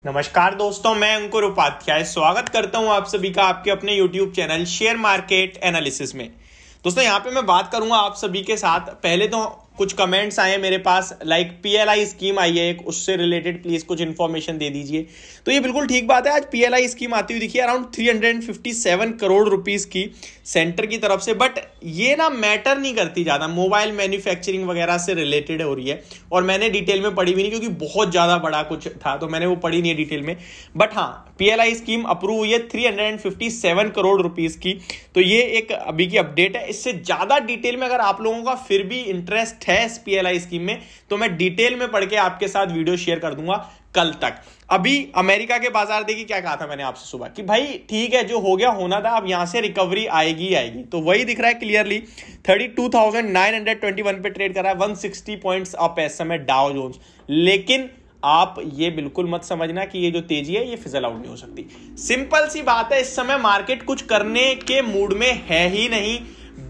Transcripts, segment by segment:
नमस्कार दोस्तों, मैं अंकुर उपाध्याय स्वागत करता हूं आप सभी का आपके अपने YouTube channel share market analysis में। दोस्तों यहां पे मैं बात करूंगा आप सभी के साथ। पहले तो कुछ कमेंट्स आए मेरे पास, लाइक PLI स्कीम आई है एक, उससे रिलेटेड प्लीज कुछ इन्फॉर्मेशन दे दीजिए। तो ये बिल्कुल ठीक बात है, आज PLI स्कीम आती हुई दिखी अराउंड 357 करोड़ रुपीस की सेंटर की तरफ से। बट ये ना मैटर नहीं करती ज्यादा, मोबाइल मैन्युफैक्चरिंग वगैरह से रिलेटेड हो रही है और मैंने डिटेल में पढ़ी भी नहीं क्योंकि बहुत ज्यादा बड़ा कुछ था, तो मैंने वो पढ़ी नहीं है डिटेल में। बट हाँ, PLI स्कीम अप्रूव हुई है 357 करोड़ रुपीस की। तो ये एक अभी की अपडेट है। इससे ज्यादा डिटेल में अगर आप लोगों का फिर भी इंटरेस्ट है इस PLI स्कीम में तो मैं डिटेल में पढ़ के आपके साथ वीडियो शेयर कर दूंगा कल तक। अभी अमेरिका के बाजार देखिए क्या कहा था मैंने आपसे सुबह कि भाई ठीक है, जो हो गया होना था, अब यहां से रिकवरी आएगी आएगी। तो वही दिख रहा है क्लियरली। 32,921 पे ट्रेड कर रहा है, 160 पॉइंट्स अप है इस समय डाउ जोन्स। लेकिन आप ये बिल्कुल मत समझना कि ये जो तेजी है ये फिजल आउट नहीं हो सकती। सिंपल सी बात है, इस समय मार्केट कुछ करने के मूड में है ही नहीं।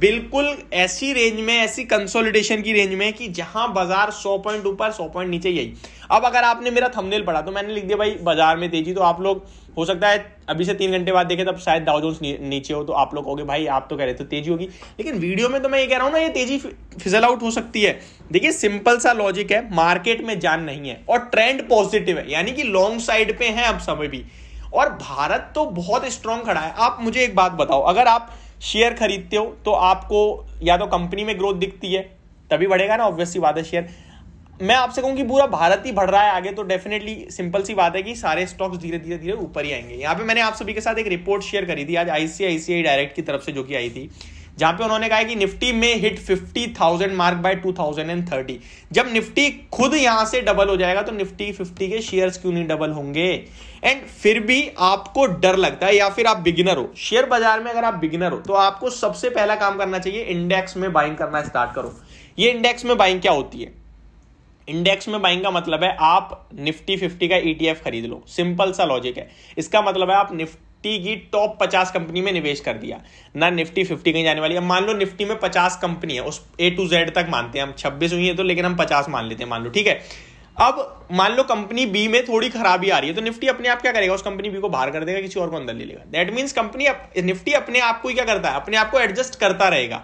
बिल्कुल ऐसी रेंज में, ऐसी कंसोलिडेशन की रेंज में कि जहां बाजार 100 पॉइंट ऊपर 100 पॉइंट नीचे। यही अब अगर आपने मेरा थंबनेल पढ़ा तो मैंने लिख दिया भाई बाजार में तेजी, तो आप लोग हो सकता है अभी से 3 घंटे बाद देखें तब शायद डाउ जोन्स नीचे हो, तो आप लोग कहोगे भाई आप तो कह रहे थे तेजी होगी, लेकिन वीडियो में तो मैं ये कह रहा हूं ना, ये तेजी फिजल आउट हो सकती है। देखिए सिंपल सा लॉजिक है, मार्केट में जान नहीं है और ट्रेंड पॉजिटिव है, यानी कि लॉन्ग साइड पे है अब समय भी। और भारत तो बहुत स्ट्रांग खड़ा है। आप मुझे एक बात बताओ, अगर आप शेयर खरीदते हो तो आपको या तो कंपनी में ग्रोथ दिखती है तभी बढ़ेगा ना, ऑब्वियस सी बात है। शेयर मैं आपसे कहूं कि पूरा भारत ही बढ़ रहा है आगे, तो डेफिनेटली सिंपल सी बात है कि सारे स्टॉक्स धीरे धीरे धीरे ऊपर ही आएंगे। यहां पे मैंने आप सभी के साथ एक रिपोर्ट शेयर करी थी आज ICICI डायरेक्ट की तरफ से, जो कि आई थी, जहां पे उन्होंने कहा कि निफ्टी में हिट 50,000 मार्क बाय 2030। जब निफ्टी खुद यहां से डबल हो जाएगा तो निफ्टी 50 के शेयर्स क्यों नहीं डबल होंगे? एंड फिर भी आपको डर लगता है या फिर आप बिगिनर हो शेयर बाजार में, अगर आप बिगिनर हो तो आपको सबसे पहला काम करना चाहिए, इंडेक्स में बाइंग करना स्टार्ट करो। ये इंडेक्स में बाइंग क्या होती है? इंडेक्स में बाइंग का मतलब है आप निफ्टी 50 का ETF खरीद लो। सिंपल सा लॉजिक है। इसका मतलब है आप निफ्टी की टॉप 50 कंपनी में निवेश कर दिया ना, निफ्टी 50 कहीं जाने वाली है। मान लो निफ्टी में 50 कंपनी है, उस A to Z तक मानते हैं हम, 26 हुई है तो, लेकिन हम 50 मान लेते हैं, मान लो ठीक है। अब मान लो कंपनी B में थोड़ी खराबी आ रही है तो निफ्टी अपने आप क्या करेगा, उस कंपनी B को बाहर कर देगा, किसी और को अंदर ले लेगा। दैट मींस निफ्टी अपने आप को ही क्या करता है, अपने आप को एडजस्ट करता रहेगा।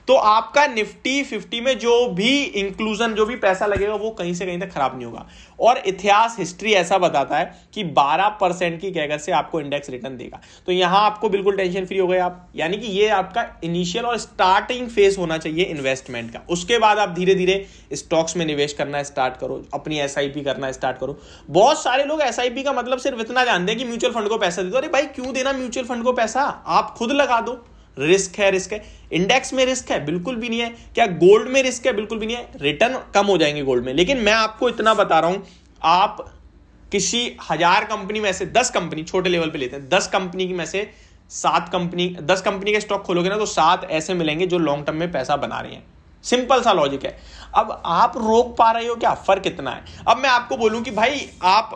तो आपका निफ्टी 50 में जो भी इंक्लूजन, जो भी पैसा लगेगा वो कहीं से कहीं तक खराब नहीं होगा। और इतिहास, हिस्ट्री ऐसा बताता है कि 12% की कैगर से आपको इंडेक्स रिटर्न देगा। तो यहां आपको बिल्कुल टेंशन फ्री हो गए आप, यानी कि ये आपका इनिशियल और स्टार्टिंग फेज होना चाहिए इन्वेस्टमेंट का। उसके बाद आप धीरे धीरे स्टॉक्स में निवेश करना स्टार्ट करो, अपनी SIP करना स्टार्ट करो। बहुत सारे लोग SIP का मतलब सिर्फ इतना जानते हैं कि म्यूचुअल फंड को पैसा दे दो। अरे भाई क्यों देना म्यूचुअल फंड को पैसा, आप खुद लगा दो। रिस्क है, रिस्क है। इंडेक्स में रिस्क है? बिल्कुल भी नहीं है। क्या गोल्ड में रिस्क है? बिल्कुल भी नहीं है। रिटर्न कम हो जाएंगे गोल्ड में, लेकिन मैं आपको इतना बता रहा हूं, आप किसी 1000 कंपनी में से 10 कंपनी, छोटे लेवल पे लेते हैं, 10 कंपनी में से 7 कंपनी, 10 कंपनी के स्टॉक खोलोगे ना तो 7 ऐसे मिलेंगे जो लॉन्ग टर्म में पैसा बना रहे हैं। सिंपल सा लॉजिक है। अब आप रोक पा रहे हो क्या? फर्क इतना है। अब मैं आपको बोलूं कि भाई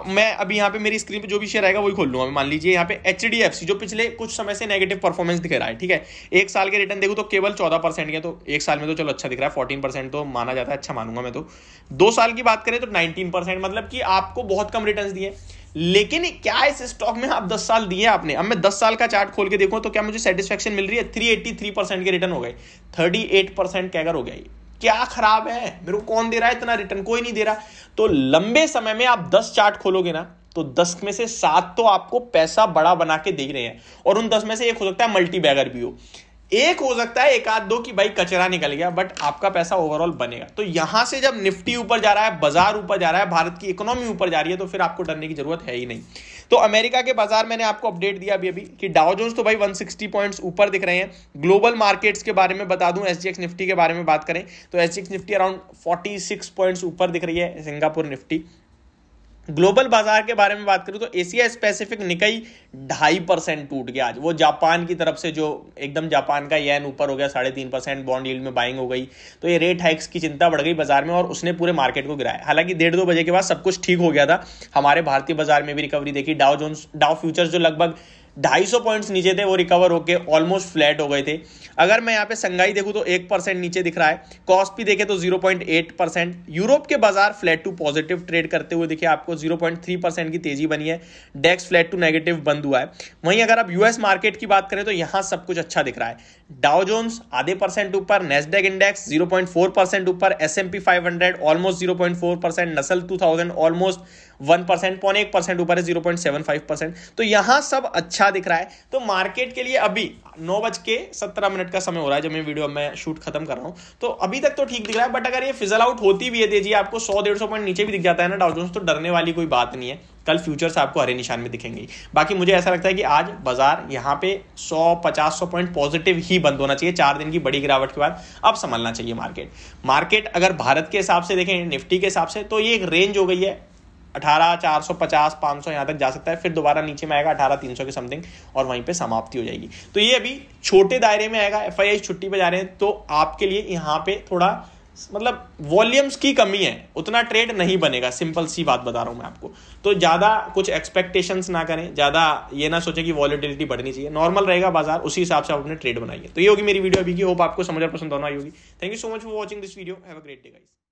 मैं अभी यहां पे मेरी स्क्रीन पे जो भी शेयर आएगा वही खोल लूंगा। मान लीजिए यहां पे HDFC जो पिछले कुछ समय से नेगेटिव परफॉर्मेंस दिख रहा है, ठीक है। 1 साल के रिटर्न देखो तो केवल 14% के, तो 1 साल में तो चलो अच्छा दिख रहा है, 14% तो माना जाता है, अच्छा मानूंगा मैं तो। 2 साल की बात करें तो 19%, मतलब कि आपको बहुत कम रिटर्न दिए। लेकिन क्या इस स्टॉक में आप 10 साल दिए आपने? अब मैं 10 साल का चार्ट खोल के देखूं तो क्या मुझे सेटिस्फेक्शन मिल रही है? 383% के रिटर्न हो गए, 38% कैगर हो गया। क्या खराब है? मेरे को कौन दे रहा है इतना रिटर्न? कोई नहीं दे रहा। तो लंबे समय में आप 10 चार्ट खोलोगे ना तो 10 में से 7 तो आपको पैसा बड़ा बना के दे रहे हैं, और उन 10 में से एक हो सकता है मल्टी बैगर भी हो, एक हो सकता है एक आध दो कि भाई कचरा निकल गया, बट आपका पैसा ओवरऑल बनेगा। तो यहां से जब निफ्टी ऊपर जा रहा है, बाजार ऊपर जा रहा है, भारत की इकोनॉमी ऊपर जा रही है, तो फिर आपको डरने की जरूरत है ही नहीं। तो अमेरिका के बाजार मैंने आपको अपडेट दिया अभी कि डाउ जोन्स तो भाई 160 पॉइंट्स ऊपर दिख रहे हैं। ग्लोबल मार्केट्स के बारे में बता दूं, SGX निफ्टी के बारे में बात करें तो SGX निफ्टी अराउंड 46 पॉइंट्स ऊपर दिख रही है, सिंगापुर निफ्टी। ग्लोबल बाजार के बारे में बात करूं तो एशिया स्पेसिफिक निकाई 2.5% टूट गया आज। वो जापान की तरफ से जो एकदम जापान का येन ऊपर हो गया 3.5%, बॉन्ड यील्ड में बाइंग हो गई, तो ये रेट हाइक्स की चिंता बढ़ गई बाजार में और उसने पूरे मार्केट को गिराया। हालांकि 1:30-2 बजे के बाद सब कुछ ठीक हो गया था, हमारे भारतीय बाजार में भी रिकवरी देखी। डाउ फ्यूचर्स जो लगभग 250 पॉइंट्स नीचे थे, वो रिकवर होके ऑलमोस्ट फ्लैट हो गए थे। अगर मैं यहाँ पे संघाई देखूं तो 1% नीचे दिख रहा है। कॉस्पी देखे तो 0.8%। यूरोप के बाजार फ्लैट टू पॉजिटिव ट्रेड करते हुए दिखे आपको, 0.3% की तेजी बनी है। डेक्स फ्लैट टू नेगेटिव बंद हुआ है। वहीं अगर आप यूएस मार्केट की बात करें तो यहां सब कुछ अच्छा दिख रहा है। डाउ जोन्स आधे % ऊपर, नेस्डैक इंडेक्स 0.4% ऊपर, S&P 500 ऑलमोस्ट 0.4%, नस्ल 2000 ऑलमोस्ट 1%, 0.1% ऊपर है 0.75%। तो यहां सब अच्छा दिख रहा है। तो मार्केट के लिए अभी 9:17 का समय हो रहा है जब मैं वीडियो में शूट खत्म कर रहा हूं, तो अभी तक तो ठीक दिख रहा है। बट अगर ये फिजल आउट होती भी है तेजी, आपको 100-150 पॉइंट नीचे भी दिख जाता है ना डाउ जोन्स, तो डरने वाली कोई बात नहीं है। कल फ्यूचर्स आपको हरे निशान में दिखेंगे। बाकी मुझे ऐसा लगता है कि आज बाजार यहां पे 100-50 पॉइंट पॉजिटिव ही बंद होना चाहिए। 4 दिन की बड़ी गिरावट के बाद अब संभलना चाहिए मार्केट अगर भारत के हिसाब से देखें, निफ्टी के हिसाब से, तो ये एक रेंज हो गई है 18,450, 500 यहां तक जा सकता है, फिर दोबारा नीचे में आएगा 18,300 के समथिंग और वहीं पे समाप्ति हो जाएगी। तो ये अभी छोटे दायरे में आएगा। FII छुट्टी पे जा रहे हैं, तो आपके लिए यहां पे थोड़ा मतलब वॉल्यूम्स की कमी है, उतना ट्रेड नहीं बनेगा। सिंपल सी बात बता रहा हूं मैं आपको। तो ज्यादा कुछ एक्सपेक्टेशंस ना करें, ज्यादा ये ना सोचें कि वॉलेटिलिटी बढ़नी चाहिए। नॉर्मल रहेगा बाजार, उसी हिसाब से आप अपने ट्रेड बनाइए। तो ये होगी मेरी वीडियो अभी की। होप आपको समझ और पसंद होना आई होगी। Thank you so much for watching this video. Have a great day guys.